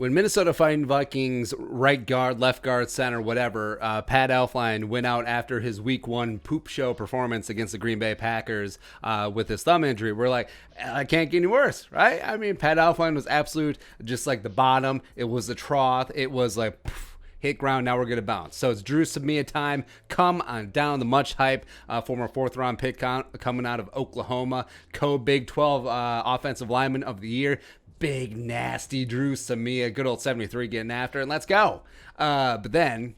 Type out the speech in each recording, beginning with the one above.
when Minnesota Vikings right guard, left guard, center, whatever, Pat Elflein went out after his week 1 poop show performance against the Green Bay Packers with his thumb injury, we're like, I can't get any worse, right? I mean, Pat Elflein was absolute, just like the bottom. It was the trough. It was like, hit ground, now we're going to bounce. So it's Dru Samia time. Come on down. The much hype former 4th-round pick coming out of Oklahoma. Co-Big 12 offensive lineman of the year. Big, nasty Dru Samia. Good old 73 getting after it. And let's go. But then,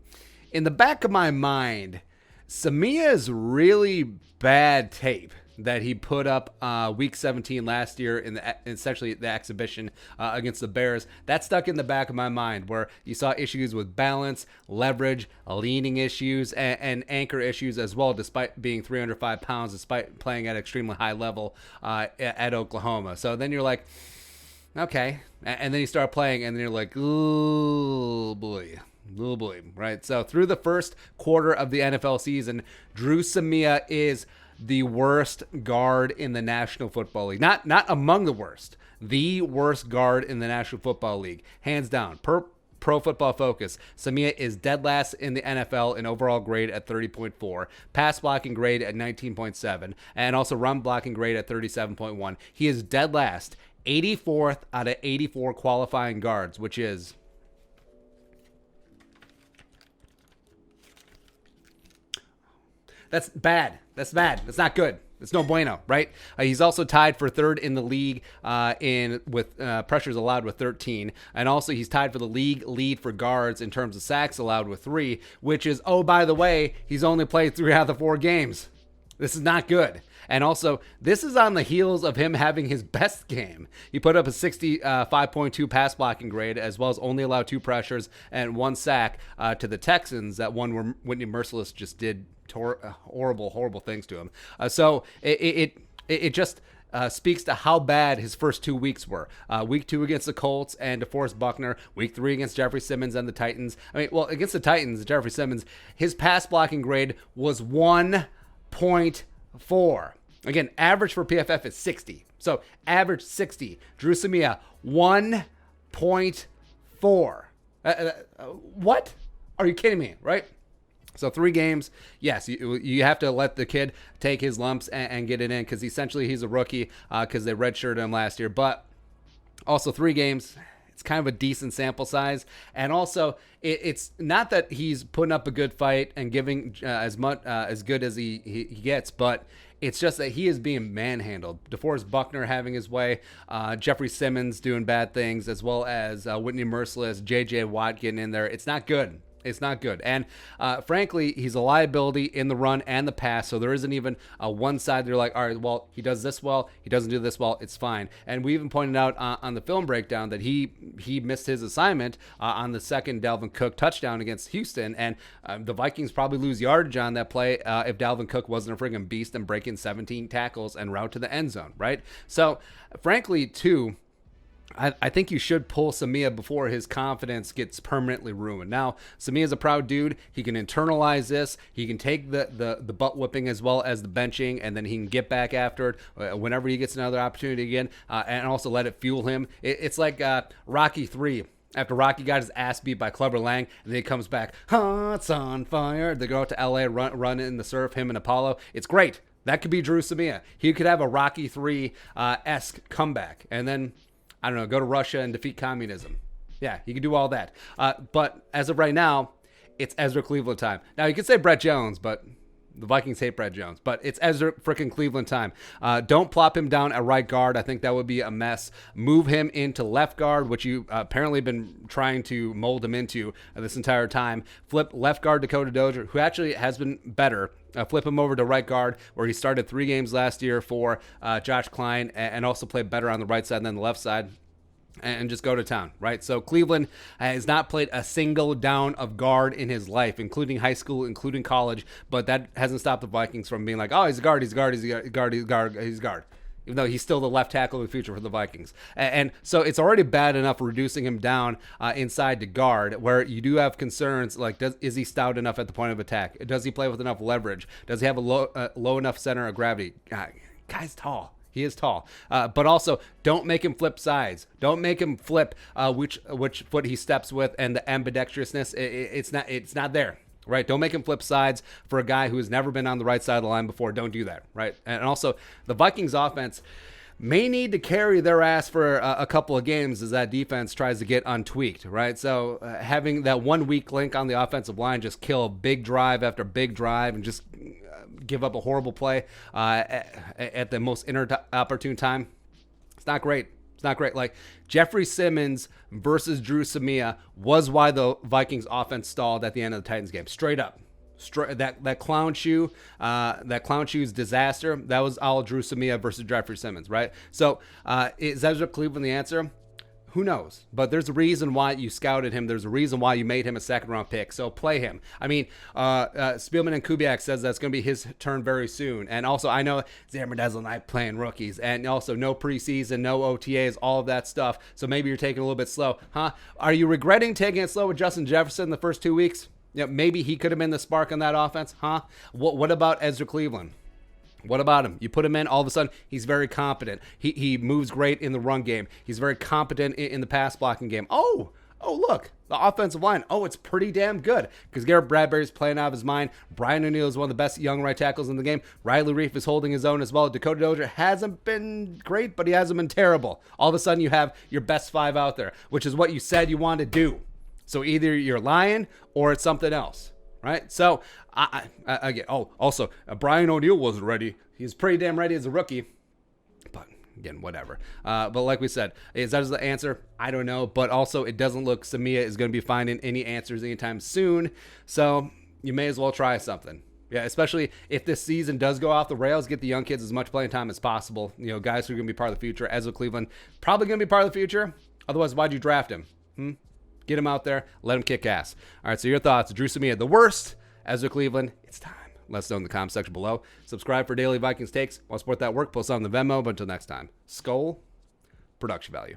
in the back of my mind, Samia's really bad tape that he put up week 17 last year in essentially the exhibition against the Bears. That stuck in the back of my mind, where you saw issues with balance, leverage, leaning issues, and anchor issues as well, despite being 305 pounds, despite playing at an extremely high level at Oklahoma. So then you're like, okay. And then you start playing, and then you're like, oh boy. Oh boy, right? So through the first quarter of the NFL season, Dru Samia is the worst guard in the National Football League. Not among the worst. The worst guard in the National Football League. Hands down. Per Pro Football Focus, Samia is dead last in the NFL in overall grade at 30.4, pass blocking grade at 19.7, and also run blocking grade at 37.1. He is dead last, 84th out of 84 qualifying guards, which is... That's bad. That's bad. That's not good. It's no bueno, right? He's also tied for 3rd in the league with pressures allowed with 13. And also he's tied for the league lead for guards in terms of sacks allowed with 3, which is, oh, by the way, he's only played 3 out of the 4 games. This is not good. And also, this is on the heels of him having his best game. He put up a 65.2 pass blocking grade, as well as only allowed 2 pressures and 1 sack to the Texans. That one where Whitney Merciless just did horrible things to him. So it just speaks to how bad his first 2 weeks were. Week 2 against the Colts and DeForest Buckner. Week 3 against Jeffrey Simmons and the Titans. I mean, well, against the Titans, Jeffrey Simmons, his pass blocking grade was 1.4. Again, average for PFF is 60. So average 60. Dru Samia, 1.4. What? Are you kidding me, right? So 3 games, yes, you have to let the kid take his lumps and get it in, because essentially he's a rookie because they redshirted him last year. But also 3 games, it's kind of a decent sample size. And also, it's not that he's putting up a good fight and giving as good as he gets, but it's just that he is being manhandled. DeForest Buckner having his way, Jeffrey Simmons doing bad things, as well as Whitney Merciless, J.J. Watt getting in there. It's not good. It's not good. And frankly, he's a liability in the run and the pass. So there isn't even one side they're like, all right, well, he does this well. He doesn't do this well. It's fine. And we even pointed out on the film breakdown that he missed his assignment on the second Dalvin Cook touchdown against Houston. And the Vikings probably lose yardage on that play if Dalvin Cook wasn't a friggin' beast and breaking 17 tackles en route to the end zone, right? So frankly, too, I think you should pull Samia before his confidence gets permanently ruined. Now, Samia's a proud dude. He can internalize this. He can take the butt whipping as well as the benching, and then he can get back after it whenever he gets another opportunity again, and also let it fuel him. It's like Rocky 3. After Rocky got his ass beat by Clubber Lang, and then he comes back, hearts on fire. They go out to L.A., run in the surf, him and Apollo. It's great. That could be Dru Samia. He could have a Rocky 3-esque comeback, and then, I don't know, go to Russia and defeat communism. Yeah, he can do all that. But as of right now, it's Ezra Cleveland time. Now, you could say Brett Jones, but the Vikings hate Brett Jones. But it's Ezra frickin' Cleveland time. Don't plop him down at right guard. I think that would be a mess. Move him into left guard, which you apparently been trying to mold him into this entire time. Flip left guard Dakota Dozier, who actually has been better. Flip him over to right guard, where he started 3 games last year for Josh Klein, and also played better on the right side than the left side, and just go to town, right? So Cleveland has not played a single down of guard in his life, including high school, including college, but that hasn't stopped the Vikings from being like, oh, he's a guard, he's a guard, he's a guard, he's a guard, he's a guard. Even though he's still the left tackle of the future for the Vikings. And so it's already bad enough reducing him down inside to guard, where you do have concerns like, is he stout enough at the point of attack? Does he play with enough leverage? Does he have a low enough center of gravity? Guy's tall. He is tall. But also, don't make him flip sides. Don't make him flip which foot he steps with, and the ambidextrousness. It's not there. Right, don't make him flip sides for a guy who has never been on the right side of the line before. Don't do that, right? And also, the Vikings offense may need to carry their ass for a couple of games as that defense tries to get untweaked, right? So having that one weak link on the offensive line just kill big drive after big drive and just give up a horrible play at the most inopportune time, it's not great. Not great. Like Jeffrey Simmons versus Dru Samia was why the Vikings offense stalled at the end of the Titans game. Straight up. That clown shoe's disaster. That was all Dru Samia versus Jeffrey Simmons, right? So is Ezra Cleveland the answer? Who knows? But there's a reason why you scouted him. There's a reason why you made him a second-round pick. So play him. I mean, Spielman and Kubiak says that's going to be his turn very soon. And also, I know Zimmer doesn't like playing rookies. And also, no preseason, no OTAs, all of that stuff. So maybe you're taking it a little bit slow. Huh? Are you regretting taking it slow with Justin Jefferson the first 2 weeks? Yeah, maybe he could have been the spark on that offense. Huh? What about Ezra Cleveland? What about him? You put him in, all of a sudden, he's very competent. He moves great in the run game. He's very competent in the pass blocking game. Oh, look, the offensive line. Oh, it's pretty damn good because Garrett Bradbury's playing out of his mind. Brian O'Neill is one of the best young right tackles in the game. Riley Reif is holding his own as well. Dakota Dozier hasn't been great, but he hasn't been terrible. All of a sudden, you have your best five out there, which is what you said you wanted to do. So either you're lying or it's something else. Right, so again. Oh, also, Brian O'Neill wasn't ready. He's pretty damn ready as a rookie, but again, whatever. But like we said, is that the answer? I don't know. But also, it doesn't look Samia is going to be finding any answers anytime soon. So you may as well try something. Yeah, especially if this season does go off the rails, get the young kids as much playing time as possible. You know, guys who are going to be part of the future. Ezra Cleveland probably going to be part of the future. Otherwise, why'd you draft him? Get him out there. Let him kick ass. All right, so your thoughts. Dru Samia, the worst. Ezra Cleveland, it's time. Let us know in the comment section below. Subscribe for daily Vikings takes. Want to support that work? Post on the Venmo. But until next time, Skull, production value.